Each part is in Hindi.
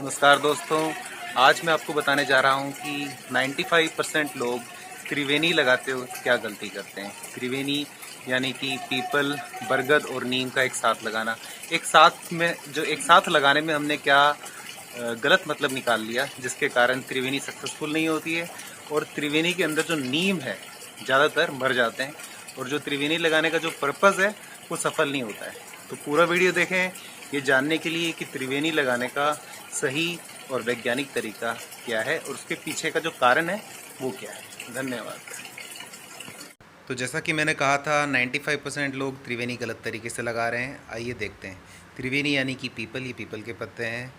नमस्कार दोस्तों, आज मैं आपको बताने जा रहा हूं कि 95% लोग त्रिवेणी लगाते हुए क्या गलती करते हैं। त्रिवेणी यानी कि पीपल, बरगद और नीम का एक साथ लगाना। एक साथ लगाने में हमने क्या गलत मतलब निकाल लिया, जिसके कारण त्रिवेणी सक्सेसफुल नहीं होती है और त्रिवेणी के अंदर जो नीम है ज़्यादातर मर जाते हैं और जो त्रिवेणी लगाने का जो पर्पज़ है वो सफल नहीं होता है। तो पूरा वीडियो देखें ये जानने के लिए कि त्रिवेणी लगाने का सही और वैज्ञानिक तरीका क्या है और उसके पीछे का जो कारण है वो क्या है। धन्यवाद। तो जैसा कि मैंने कहा था 95% लोग त्रिवेणी गलत तरीके से लगा रहे हैं। आइए देखते हैं। त्रिवेणी यानी कि पीपल, ये पीपल के पत्ते हैं।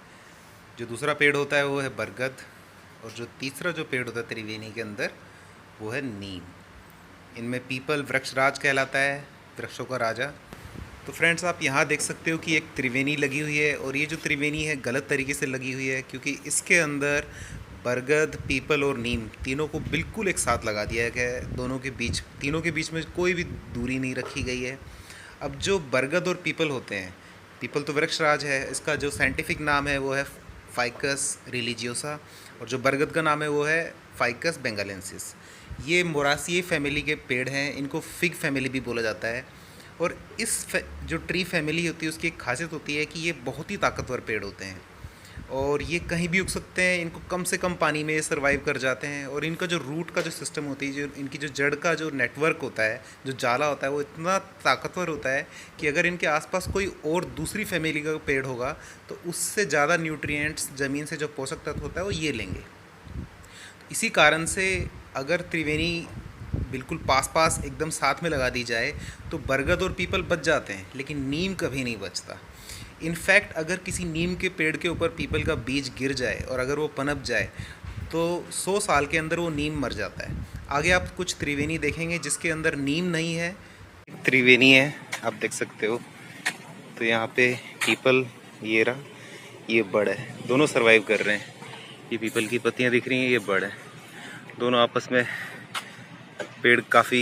जो दूसरा पेड़ होता है वो है बरगद और जो तीसरा जो पेड़ होता है त्रिवेणी के अंदर वो है नीम। इनमें पीपल वृक्षराज कहलाता है, वृक्षों का राजा। तो फ्रेंड्स, आप यहाँ देख सकते हो कि एक त्रिवेणी लगी हुई है और ये जो त्रिवेणी है गलत तरीके से लगी हुई है, क्योंकि इसके अंदर बरगद, पीपल और नीम तीनों को बिल्कुल एक साथ लगा दिया गया है। तीनों के बीच में कोई भी दूरी नहीं रखी गई है। अब जो बरगद और पीपल होते हैं, पीपल तो वृक्षराज है, इसका जो साइंटिफिक नाम है वो है फाइकस रिलीजियोसा और जो बरगद का नाम है वो है फाइकस बेंगालेंसिस। ये मोरासिए फैमिली के पेड़ हैं, इनको फिग फैमिली भी बोला जाता है। और जो ट्री फैमिली होती है उसकी एक खासियत होती है कि ये बहुत ही ताकतवर पेड़ होते हैं और ये कहीं भी उग सकते हैं। इनको कम से कम पानी में ये सर्वाइव कर जाते हैं और इनका जो रूट का जो सिस्टम होती है, जो इनकी जो जड़ का जो नेटवर्क होता है, जो जाला होता है, वो इतना ताकतवर होता है कि अगर इनके आसपास कोई और दूसरी फैमिली का पेड़ होगा तो उससे ज़्यादा न्यूट्रिएंट्स ज़मीन से जो पोषक तत्व होता है वो ये लेंगे। इसी कारण से अगर त्रिवेणी बिल्कुल पास एकदम साथ में लगा दी जाए तो बरगद और पीपल बच जाते हैं, लेकिन नीम कभी नहीं बचता। इनफैक्ट अगर किसी नीम के पेड़ के ऊपर पीपल का बीज गिर जाए और अगर वो पनप जाए तो 100 साल के अंदर वो नीम मर जाता है। आगे आप कुछ त्रिवेणी देखेंगे जिसके अंदर नीम नहीं है, त्रिवेणी है, आप देख सकते हो। तो यहाँ पे पीपल ये रहा, ये बड़ है, दोनों सर्वाइव कर रहे हैं। ये पीपल की पत्तियाँ दिख रही हैं, ये बड़ है, दोनों आपस में पेड़ काफ़ी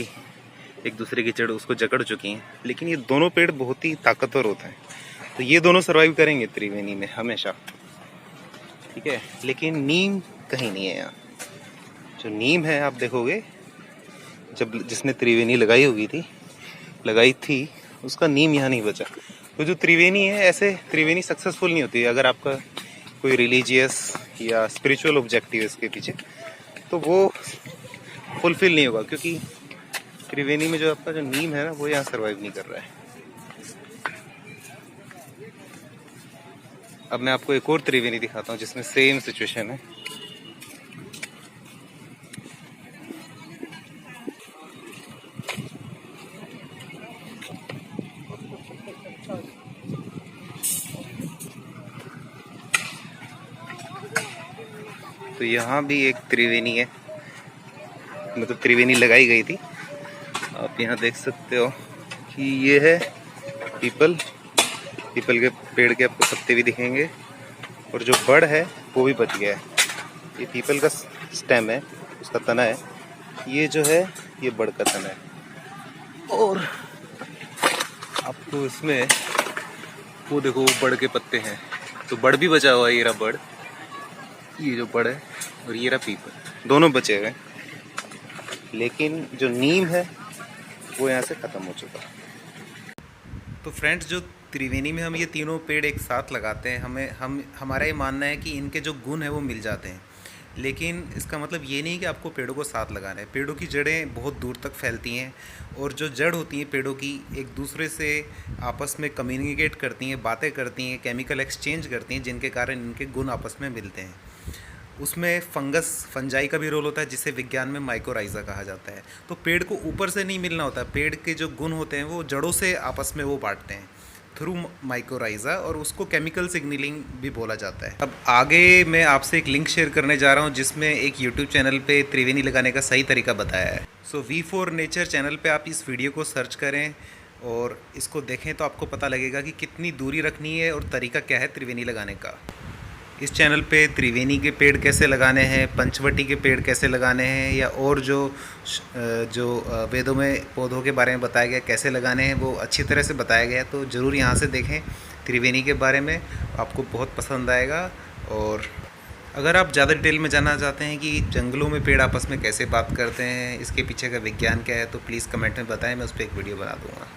एक दूसरे की जड़ उसको जकड़ चुकी हैं, लेकिन ये दोनों पेड़ बहुत ही ताकतवर होते हैं। तो ये दोनों सर्वाइव करेंगे त्रिवेणी में हमेशा, ठीक है। लेकिन नीम कहीं नहीं है यहाँ। जो नीम है आप देखोगे, जिसने त्रिवेणी लगाई थी उसका नीम यहाँ नहीं बचा। तो जो त्रिवेणी है, ऐसे त्रिवेणी सक्सेसफुल नहीं होती। अगर आपका कोई रिलीजियस या स्पिरिचुअल ऑब्जेक्टिव है इसके पीछे तो वो फुलफिल नहीं होगा, क्योंकि त्रिवेणी में जो आपका जो नीम है ना वो यहाँ सरवाइव नहीं कर रहा है। अब मैं आपको एक और त्रिवेणी दिखाता हूँ जिसमें सेम सिचुएशन है। तो यहाँ भी एक त्रिवेणी है, मतलब त्रिवेणी लगाई गई थी। आप यहाँ देख सकते हो कि ये है पीपल के पेड़ के आपको पत्ते भी दिखेंगे और जो बड़ है वो भी बच गया है। ये पीपल का स्टेम है, उसका तना है, ये जो है ये बड़ का तना है। और आपको इसमें वो देखो, वो बड़ के पत्ते हैं, तो बड़ भी बचा हुआ है। ये रहा बड़, ये जो बड़ है, और ये रहा पीपल, दोनों बचे हुए हैं। लेकिन जो नीम है वो यहाँ से ख़त्म हो चुका है। तो फ्रेंड्स, जो त्रिवेणी में हम ये तीनों पेड़ एक साथ लगाते हैं, हमारा ये मानना है कि इनके जो गुण हैं वो मिल जाते हैं। लेकिन इसका मतलब ये नहीं कि आपको पेड़ों को साथ लगाना है। पेड़ों की जड़ें बहुत दूर तक फैलती हैं और जो जड़ होती हैं पेड़ों की एक दूसरे से आपस में कम्युनिकेट करती हैं, बातें करती हैं, केमिकल एक्सचेंज करती हैं, जिनके कारण इनके गुण आपस में मिलते हैं। उसमें फंजाई का भी रोल होता है, जिसे विज्ञान में माइकोराइजा कहा जाता है। तो पेड़ को ऊपर से नहीं मिलना होता, पेड़ के जो गुण होते हैं वो जड़ों से आपस में वो बांटते हैं थ्रू माइकोराइजा, और उसको केमिकल सिग्नलिंग भी बोला जाता है। अब आगे मैं आपसे एक लिंक शेयर करने जा रहा हूँ जिसमें एक यूट्यूब चैनल पे त्रिवेणी लगाने का सही तरीका बताया है। सो V4 नेचर चैनल पे आप इस वीडियो को सर्च करें और इसको देखें तो आपको पता लगेगा कि कितनी दूरी रखनी है और तरीका क्या है त्रिवेणी लगाने का। इस चैनल पे त्रिवेणी के पेड़ कैसे लगाने हैं, पंचवटी के पेड़ कैसे लगाने हैं, या और जो वेदों में पौधों के बारे में बताया गया कैसे लगाने हैं, वो अच्छी तरह से बताया गया है। तो ज़रूर यहाँ से देखें। त्रिवेणी के बारे में, आपको बहुत पसंद आएगा। और अगर आप ज़्यादा डिटेल में जानना चाहते हैं कि जंगलों में पेड़ आपस में कैसे बात करते हैं, इसके पीछे का विज्ञान क्या है, तो प्लीज़ कमेंट में बताएं, मैं उस पर एक वीडियो बना दूँगा।